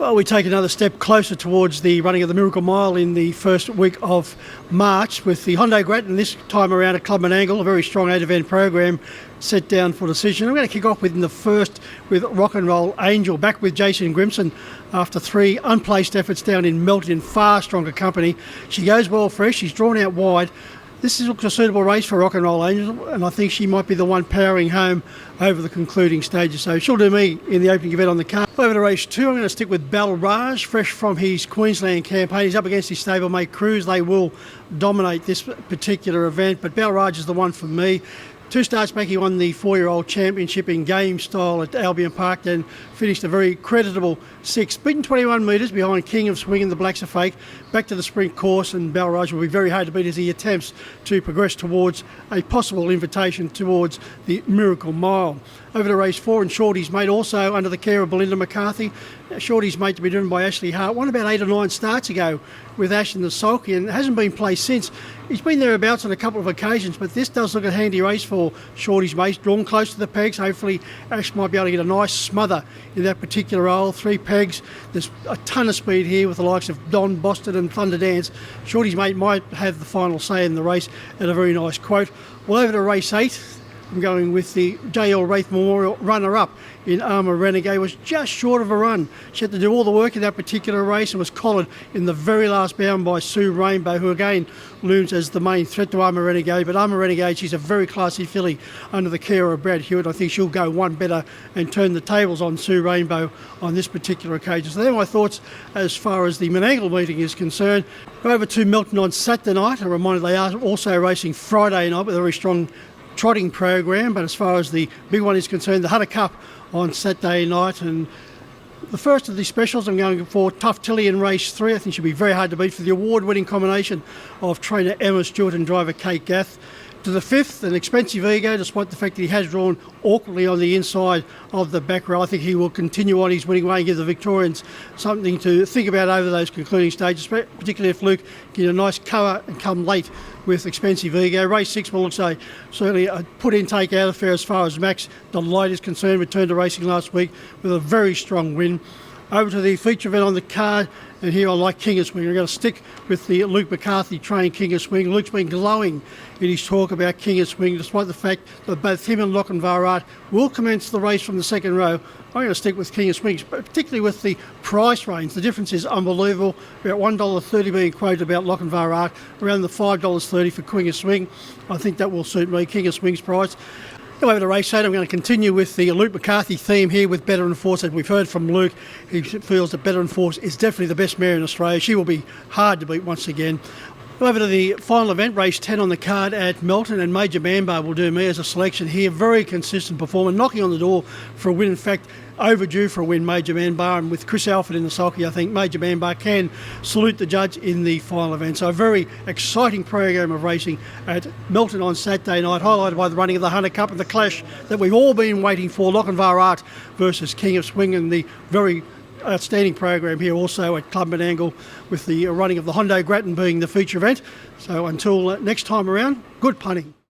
Well, we take another step closer towards the running of the Miracle Mile in the first week of March with the Hyundai Grattan this time around at Club Menangle, a very strong 8-event program set down for decision. I'm going to kick off with in the first with Rock and Roll Angel, back with Jason Grimson after 3 unplaced efforts down in Melton in far stronger company. She goes well fresh, she's drawn out wide. This looks a suitable race for Rock and Roll Angel, and I think she might be the one powering home over the concluding stages. So she'll do me in the opening event on the card. Over to race 2, I'm going to stick with Balraj, fresh from his Queensland campaign. He's up against his stablemate Cruz. They will dominate this particular event, but Balraj is the one for me. 2 starts back, he won the 4-year-old championship in game style at Albion Park, then finished a very creditable 6th. Beaten 21 metres behind King of Swing and the Blacks of Fake. Back to the sprint course, and Balraj will be very hard to beat as he attempts to progress towards a possible invitation towards the Miracle Mile. Over to race 4, and Shorty's Mate, also under the care of Belinda McCarthy. Shorty's Mate to be driven by Ashley Hart. Won about 8 or 9 starts ago with Ash and the Sulky, and hasn't been placed since. He's been thereabouts on a couple of occasions, but this does look a handy race for Shorty's Mate. Drawn close to the pegs. Hopefully Ash might be able to get a nice smother in that particular hole. 3 pegs. There's a ton of speed here with the likes of Don Boston and Thunder Dance. Shorty's Mate might have the final say in the race at a very nice quote. Well, over to race 8. I'm going with the J.L. Wraith Memorial runner-up in Armour Renegade. Was just short of a run. She had to do all the work in that particular race and was collared in the very last bound by Sue Rainbow, who again looms as the main threat to Armour Renegade. But Armour Renegade, she's a very classy filly under the care of Brad Hewitt. I think she'll go one better and turn the tables on Sue Rainbow on this particular occasion. So they're my thoughts as far as the Menangle meeting is concerned. Over to Melton on Saturday night. A reminder they are also racing Friday night with a very strong trotting program, but as far as the big one is concerned, the Hunter Cup on Saturday night. And the first of the specials, I'm going for Tough Tilly in race 3. I think she'll be very hard to beat for the award-winning combination of trainer Emma Stewart and driver Kate Gath. To the 5th, an Expensive Ego, despite the fact that he has drawn awkwardly on the inside of the back row. I think he will continue on his winning way and give the Victorians something to think about over those concluding stages, particularly if Luke get a nice cover and come late with Expensive Ego. Race 6 will look certainly a put-in, take-out affair as far as Max Delight is concerned. Returned to racing last week with a very strong win. Over to the feature event on the card, and here I like King of Swing. I'm going to stick with the Luke McCarthy trained King of Swing. Luke's been glowing in his talk about King of Swing, despite the fact that both him and Lachlan Varart will commence the race from the second row. I'm going to stick with King of Swing, particularly with the price range. The difference is unbelievable. About $1.30 being quoted about Lachlan Varart, around the $5.30 for King of Swing. I think that will suit me, King of Swing's price. Over to race 8, I'm going to continue with the Luke McCarthy theme here with Better Enforce. As we've heard from Luke, he feels that Better Enforce is definitely the best mare in Australia. She will be hard to beat once again. Over to the final event, race 10 on the card at Melton, and Major Manbar will do me as a selection here. Very consistent performer, knocking on the door for a win. In fact, overdue for a win, Major Manbar, and with Chris Alford in the sulky, I think Major Manbar can salute the judge in the final event. So a very exciting program of racing at Melton on Saturday night, highlighted by the running of the Hunter Cup and the clash that we've all been waiting for, Lachlan Varart versus King of Swing, and the very outstanding program here also at Club Menangle with the running of the Hyundai Grattan being the feature event. So until next time around, good punting.